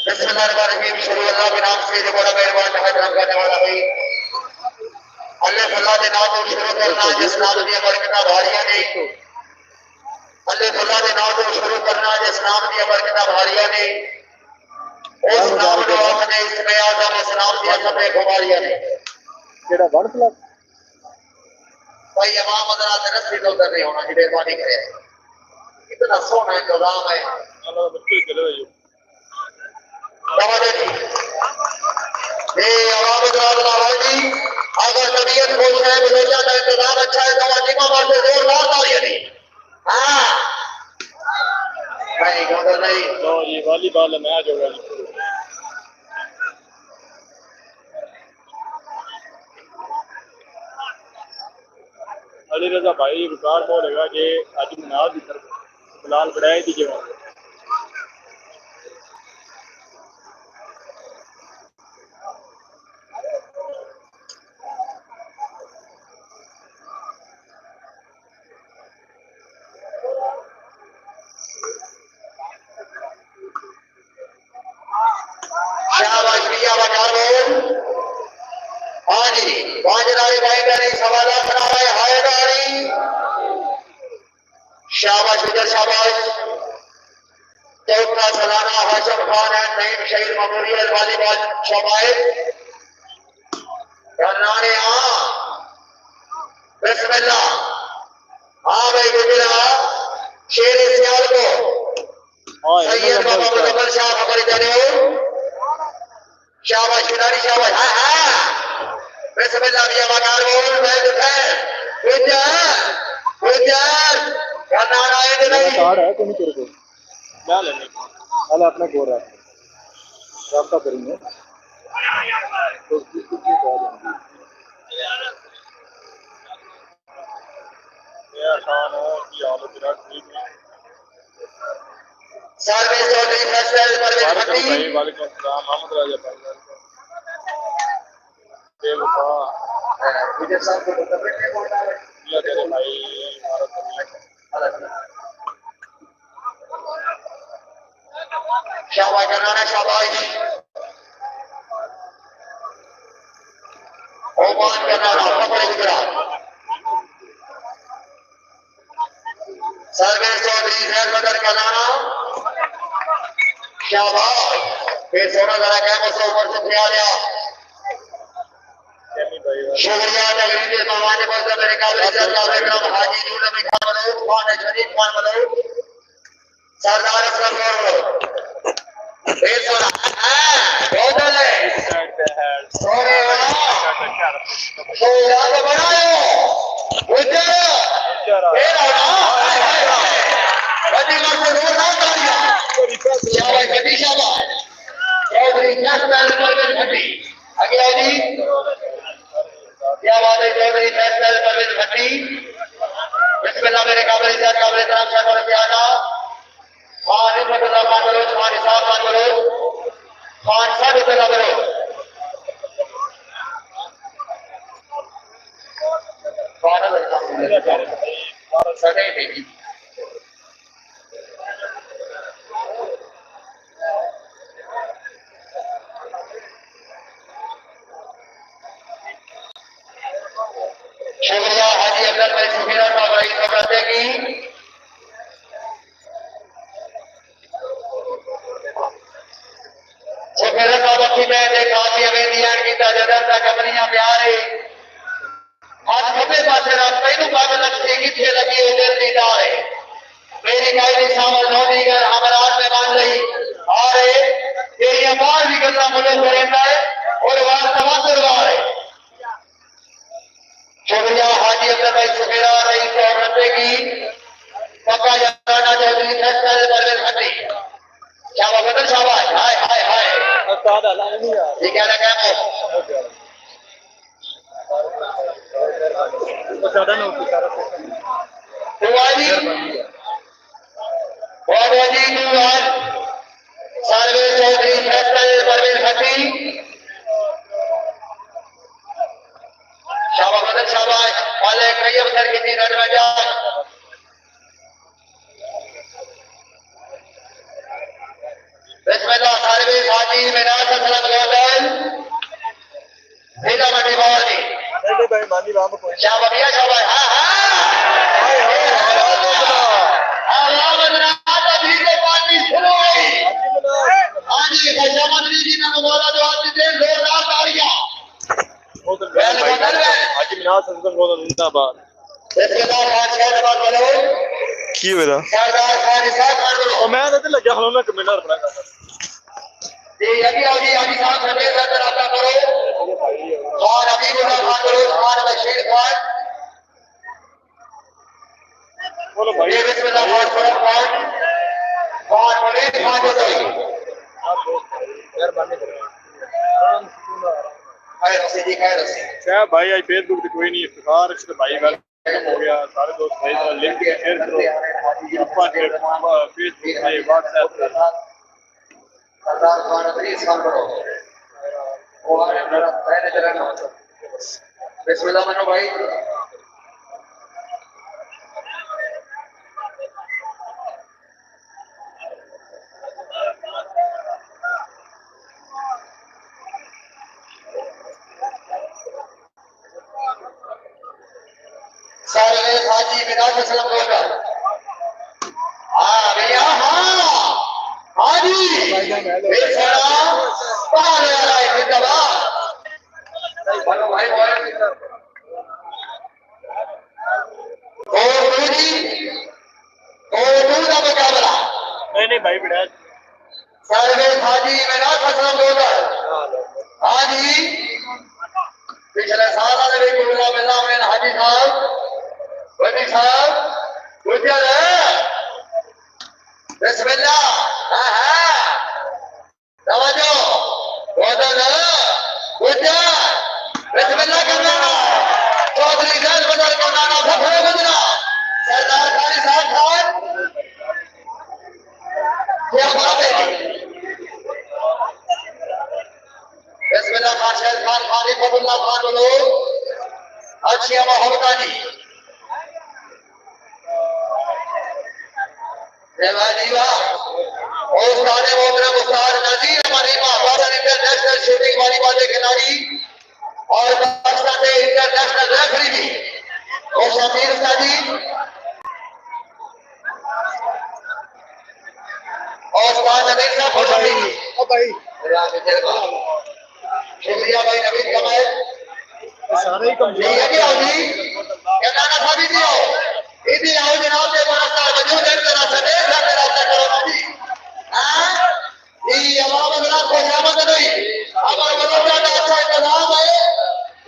बिस्मिल्लाहिर्रहमानिर्रहीम। शुरू अल्लाह के नाम से जो बड़ा मेहरबान रहमत करने वाला है। अल्लाह अल्लाह के नाम को शुरू करना जिस नाम की बरकत भारियां ने। अल्लाह अल्लाह के नाम को शुरू करना जिस नाम की बरकत भारियां ने। उस नाम को आखने इसमें आजम उस नाम की सब खुमारियां ने। केड़ा 1 प्लस भाई इमाम मदना तरफ से उधर नहीं होना जी, मेहरबानी करे। कितना सोना इंतजाम है। अल्लाह बच्चे चले भाई अगर तबीयत खुश है, रोजा का इंतजाम अच्छा है, तो जिमा से जोरदार तालियां नहीं। हाँ नहीं नहीं लो ये वॉलीबॉल मैच होगा। अली रजा भाई विकार बोलेगा कि आज मनाज की तरफ फिलहाल बढ़ाई दीजिए। हाँ जी वाजरारी भाई मेरी सवाल बना रहे हायदारी शाबाश उधर शाबाश। चौथा सलाना हाशम खान है नईम शहीद मेमोरियल वालीबॉल शबाइश करनाने। हाँ बिस्मिल्लाह। हाँ भाई गुजरा शेर सियाल को सैयद बाबा मुजफ्फर शाह खबर दे हो। शाबाश खिलाड़ी शाबाश। हाँ हाँ बिस्मिल्लाह भी मकार बोल मैं दुखैर गुजर गुजर करनाना है नहीं कार्ड है कोई तेरे को क्या लेने वाला अपना गोर रहा रास्ता करेंगे तो कितनी कॉल होंगी ये आसान हो कि हालत विराट ठीक है। सर्विस चौधरी फैसल परवेज भट्टी वालेकुम अस्सलाम मोहम्मद राजा भाई बेवफा विजय साहब को तबीयत नहीं बोल रहा है या तेरे भाई भारत शाबाश करनाना शाबाश। ओमान करनाना खबर गुजरा सर्विस चौधरी जैन बदर करनाना शाबाश। फिर सोना जरा कैमरे से ऊपर से फिर लिया शुक्रिया नगरी के मामाने पर मेरे काबिल सरकार विक्रम हाजी नूर नबी खान मनोज खान शरीफ खान मनोज सरदार असलम मनोज फिर सोना टोटल है सोने वाला तो याद बनाओ उधर फिर आना बड़ी मत रोज ना तालियां शाबाश बेटी शाबाश। चौधरी फैसल परवेज भट्टी अगला जी क्या बात है। चौधरी फैसल परवेज भट्टी बिस्मिल्लाह मेरे काबिल इज्जत काबिल एहतराम शाह और प्यादा खान इब्राहिम खान बलोच खान इसाक खान बलोच खान साहब बलोच सदै बेटी शुक्रिया हाजी अफजल भाई सुखेरा साहब भाई खबर देगी। सुखेरा साहब की मैं देखा कि हमें दिया की जदर तक कमरियां प्यारे आज खबे पासे रास्ते को काबिल अच्छी किथे लगी उधर दी दारे मेरी कायदी शामिल होनी कर हमारा में मान रही आ रहे ये बार भी करना मुझे करेंदा है और बात तवज्जो है। शुक्रिया हाजी अब्दुल भाई सुखेरा रही तो रखेगी पक्का जाना चौधरी फैसल परवेज भट्टी शाबाश बदल शाबाश। हाय हाय हाय उस्ताद अल्लाह नहीं यार ये क्या लगा है तो ज्यादा ना होती सारा दुआजी बाबाजी दुआज सर्वे चौधरी फैसल परवेज भट्टी शाबाश बदल शाबाश वाले कई अवसर की थी रन में जा मेहरबानी राम कोई शाबाश शाबाश हाँ आवाज रात अभी के पानी सुनो हाँ जी खजामंत्री जी ने बोला जो आज दे जोरदार तालियां हाजी मिनाज हसन बहुत जिंदाबाद रिश्तेदार खान शहबाज बोलो की होया सरदार खान इसाक खान बोलो और मैं तो लगे खलोना कमेंटर बना कर जी अभी आओ जी साहब समेत अंदर आता करो खान हबीबुल्लाह खान बोलो खान बशीर खान बोलो भाई ये बिस्मिल्लाह खान शरफ खान खान मुनीर खान बोलो मेहरबानी खैर से जी खैर से क्या भाई आज फेसबुक पे कोई नहीं इफ्तिखार इससे भाई वेलकम हो गया सारे दोस्त भाई जरा लिंक पे शेयर करो ग्रुप पर फेसबुक पे व्हाट्सएप पे सरदार खान अजीज खान बोलो वो है मेरा पहले चलाना बिस्मिल्लाह मनो भाई सारे हाजी मिनाज सलाम बोलकर हाँ भैया हाँ हाजी सलाम पाले आ रहा है जिंदाबाद बोलो भाई बोलो और दूजी और दूसरा मुकाबला नहीं भाई बेटा सारे हाजी मिनाज सलाम बोलकर हाजी पिछले साल वाले भी गुजरा मिला में हाजी साहब वली साहब गुजर बिस्मिल्लाह हाँ हाँ तवज्जो वदन गुजर बिस्मिल्लाह करना चौधरी जैल बदल करना फखरे गुजरा सरदार खान साहब खान क्या बात है बिस्मिल्लाह खान शहर खान खान फबुल्लाह खान बोलो अच्छी मोहब्बता जी उस्ताद मोहतरम उस्ताद नजीर हमारी पाकिस्तान इंटरनेशनल शूटिंग वॉलीबॉल के खिलाड़ी और पाकिस्तान के इंटरनेशनल रेफरी भी और शमीर उस्ताद जी और उस्ताद नबील साहब भाई शुक्रिया भाई नबील कमाल सारे ही कमजोर ये क्या होगी क्या गाना था भी दियो इधर आओ जनाब के पुरस्कार वजूद है तेरा सदैव का तेरा करो नबी हां ये अल्लाह बंदा को शामत नहीं अगर बंदा का अच्छा इंतजाम है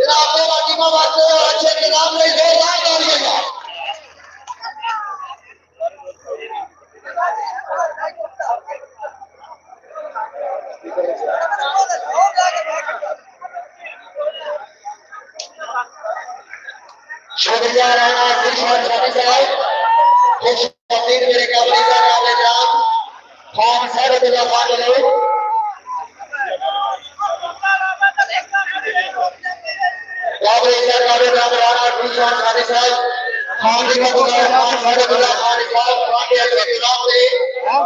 जनाब के वाजिबों वास्ते अच्छे इंतजाम नहीं जोरदार तालियां शुक्रिया राणा कृष्ण स्वामी साहब खुश फकीर मेरे काबली का काबले जाम खान सरदुल्ला खान बोलो काबले का काबले जाम राणा कृष्ण स्वामी साहब खान जी का खान सरदुल्ला खान साहब वाकई के खिलाफ से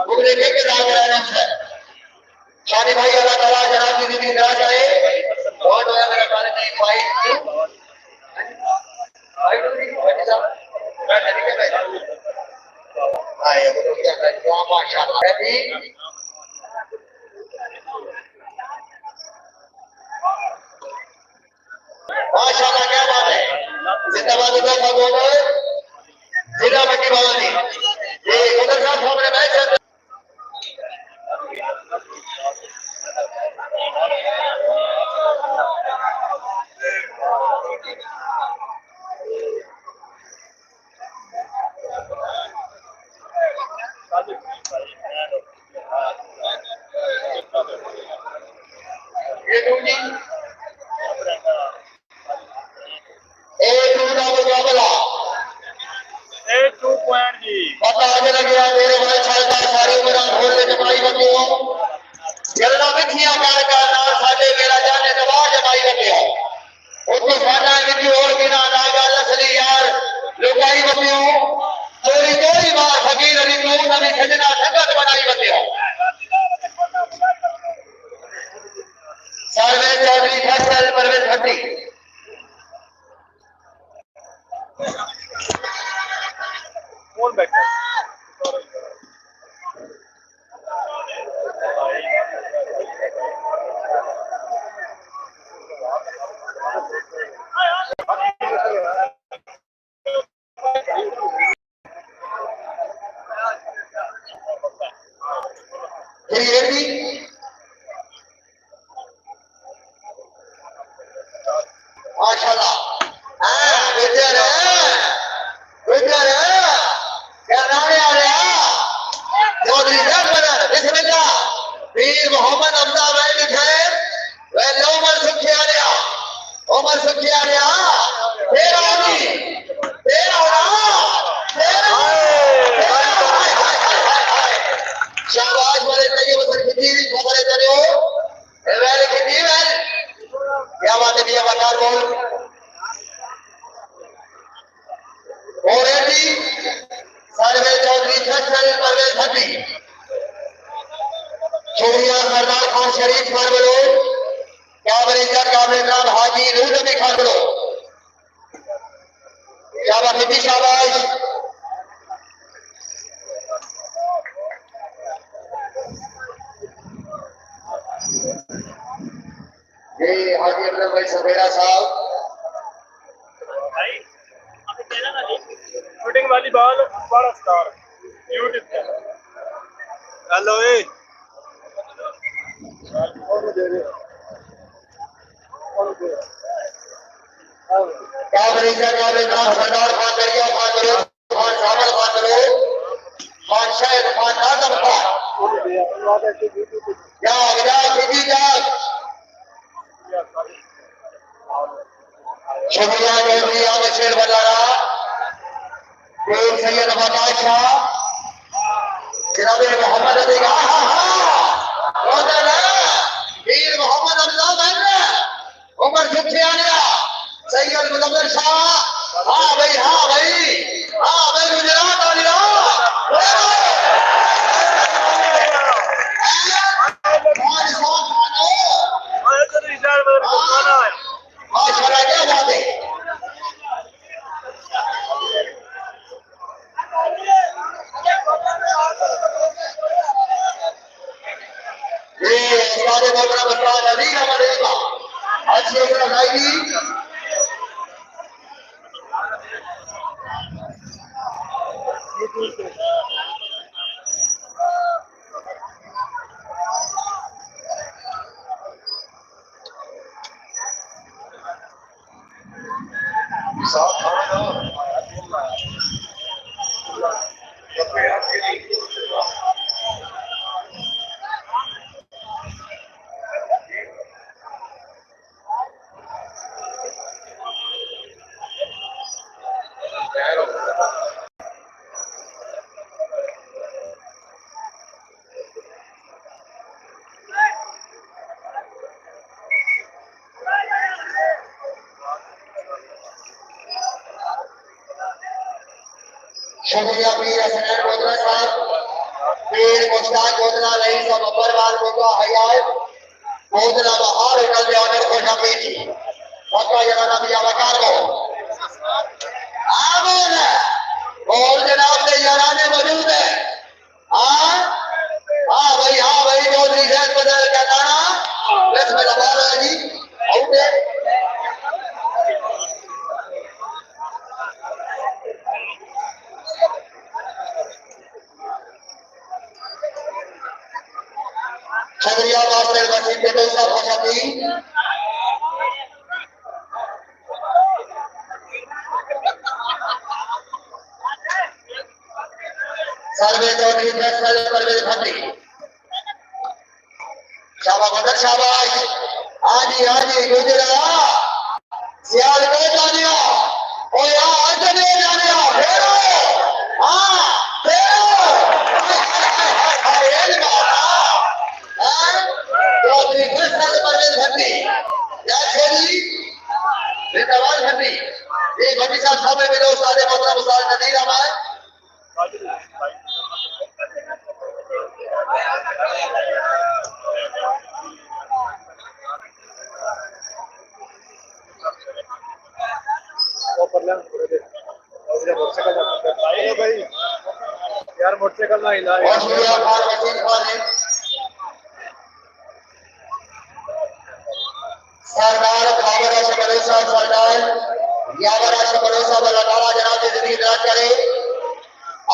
मुगले के नाम रहना है शानी भाई अल्लाह ताला जनाब की जिंदगी दराज करे बहुत होया मेरा कॉलेज में फाइट माशाल्लाह क्या बात है जिंदाबाद जिला मक्की बाबा जी ये उधर साहब हमारे मैच पता आने लगे मेरे भाई छाता सारी उम्र खोलने जमाई बंदे हो गल्ला मिठियां मार का नाल साडे मेरा जाने दबा जमाई बंदे हो उनको साडा मिठी और बिना ना गल असली यार लुकाई बंदे हो चोरी चोरी मार फकीर अली नूर नबी सजना संगत बनाई बंदे हो सर्वे चौधरी फैसल परवेज भट्टी चुके आ गया फिर आनी फिर शाबाश बड़े चाहिए बस कितनी भी खबरें करे हो वेल कितनी वेल क्या बात है भैया बकार बोल और रेडी सरवेल चौधरी छल परवेल भट्टी चौड़िया सरदार खान शरीफ खान बोलो क्या बरेंजर का नाम हाजी रूद में खान बोलो शाबाश बेटी शाबाश ये हाजी अफजल भाई सवेरा साहब शूटिंग वाली बॉल बड़ा स्टार यूट्यूब चैनल हेलो ए क्या बरेंजर का नाम सरदार खान दरिया खान बोलो खान साबर खान बोलो खान शायद खान आजम खान क्या गया किसी का शुक्रिया चौधरी आमिर शेर बजारा सैयद बादशाह जनाब मोहम्मद अली वीर मोहम्मद अब्दुल्ला उमर सुखियानिया सैयद मुदब्बिर शाह हाँ भाई गुजरात वालिया माशाल्लाह क्या बात है ये सारे मोहतरम बता नबी हमारे का अच्छी बनाएगी शुक्रिया पीर हसनैन गोदरा साहब पीर मुश्ताक गोदरा रईस और अब्बरवाल गोदरा हयात गोदरा बहार होटल में ऑनर खोजा पीटी पक्का जनाना भी आवाकार को आमोन और जनाब के याराने मौजूद है हाँ भाई चौधरी जैन बदल का नाना इसमें लगा रहा है जी आउट है छतरिया मास्टर वसीम बेदल साहब फसाती सरवे चौधरी फैसल परवेज भट्टी शाबाश हाजी गुजरा सियाल को जानिया ओ यार चले जानिया फेरो हाँ फेरो चौधरी फैसल परवेज भट्टी या छोरी रिटवाल भट्टी ये भट्टी साहब सामने में दोस्त आदे मोहतरम उस्ताद नदीर अहमद यार मोटरसाइकिल ना हिला सरदार खाबर शकल साहब सरदार यावर शकल साहब लगारा जनाब की जिंदगी दराज करे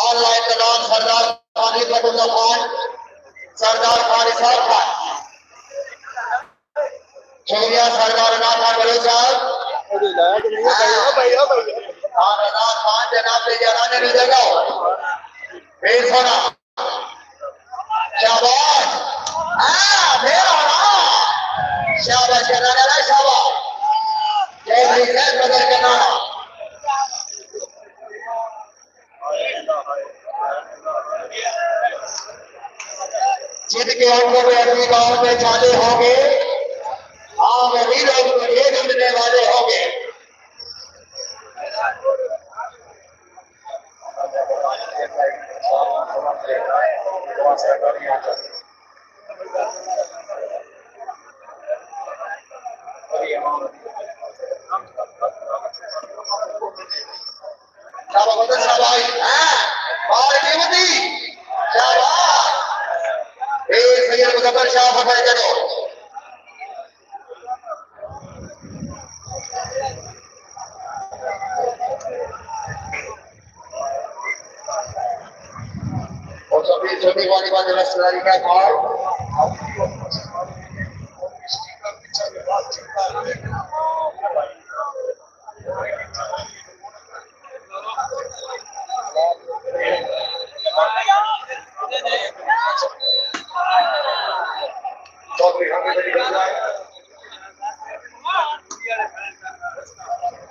ऑनलाइन तमाम सरदार खान हिकमतुल्लाह खान सरदार खान इसाक खान शुक्रिया सरदार ना खान बड़े साहब रजा खान जनाब के जनाने में जगह फिर सुना शाबाश फिर शाबाश जनाने शाबाश चौधरी सैद बदर का नारा जीत के अंकों में अगली बार में जाने होंगे। आप वीरों को ये मिलने वाले होंगे। छोटी वाली बात रसदारी का भाव चौधरी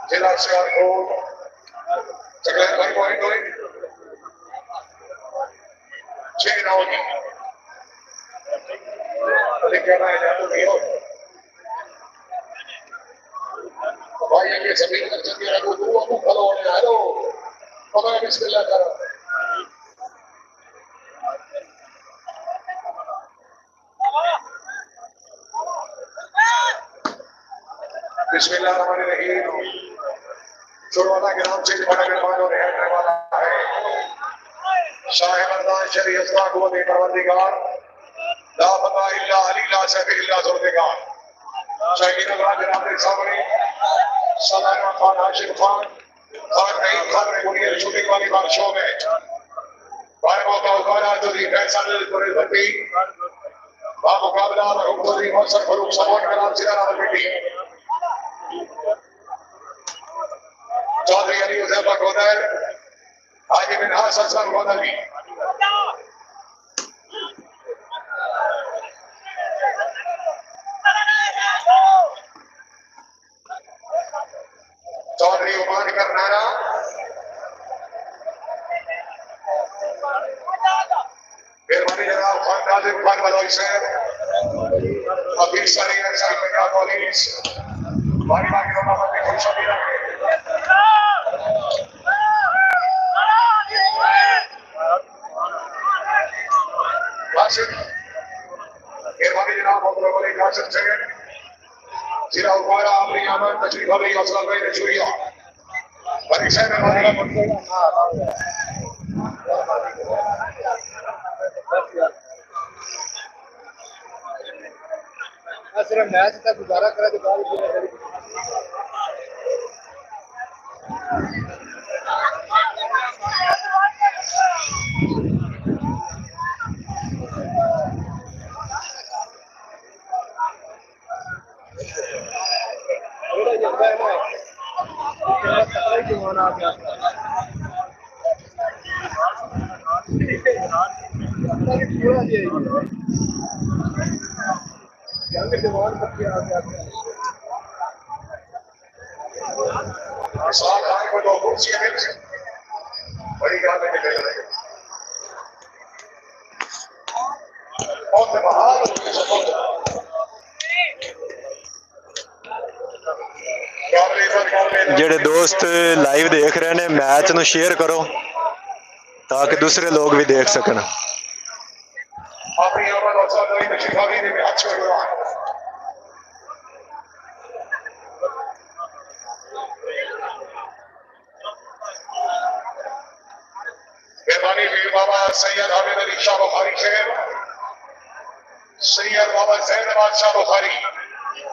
जिला सियालकोट जगह भाई पॉइंट हुई 6 राउंड लेकर आए जाते हो भाई ये सभी चंगे रखो दुआ को फलो होने हेलो पता बिस्मिल्लाह करो बिस्मिल्लाहिर्रहमानिर्रहीम शुरुआत के नाम से बड़ा मेहमान और रहने वाला है शाह मर्दान शरीयत का को दे परवरदिगार ला फता इल्ला अली ला सैफ इल्ला जुल्फिकार शहीद अल्लाह जनाब के सामने सलामा खान हाशिम खान खान नईम खान ने बुनियाद शूटिंग वाली बारिशों में बारवा का उतारा तो दी फैसल पूरे बत्ती बामुकाबला हुकूमती मौसम फरूक सपोर्ट का नाम सिरा बेटी चौधरी अली उजैफा गोदर हाजी बिन हसन सर गोदरी चौधरी उमान करनारा मेहरबानी जनाब खान नाजिम खान बलोई से अभी सारी एक्शन पंजाब कॉलेज बारी बारी रोमा में खुश होगी रखे मेहरबानी जनाब मोहम्मद कासिम से जिला उपारा अपनी आमद तशरीफ अली हौसला भाई ने चुरिया परीक्षा में सिर्फ मैच तक गुजारा करा तो बाद को दो कुर्सियां मिल बड़ी गाल में निकल रहे और बहाल ਜਿਹੜੇ ਦੋਸਤ ਲਾਈਵ ਦੇਖ ਰਹੇ ਨੇ ਮੈਚ ਨੂੰ ਸ਼ੇਅਰ ਕਰੋ ਤਾਂ ਕਿ ਦੂਸਰੇ ਲੋਕ ਵੀ ਦੇਖ ਸਕਣ ਆਪਣੀ ਆਵਾਜ਼ ਔਸਾ ਨਹੀਂ ਨਸ਼ੀਬਾਗੀ ਦੇ ਵਿੱਚ ਅੱਛਾ ਹੋਇਆ मेहरबानी पीर बाबा सैयद हामिद अली शाह बुखारी शेर सैयद बाबा जैनबाद शाह बुखारी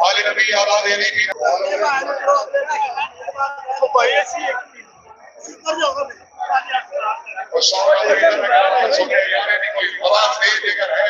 आले नबी आबाद अली की कोई आवाज नहीं देकर है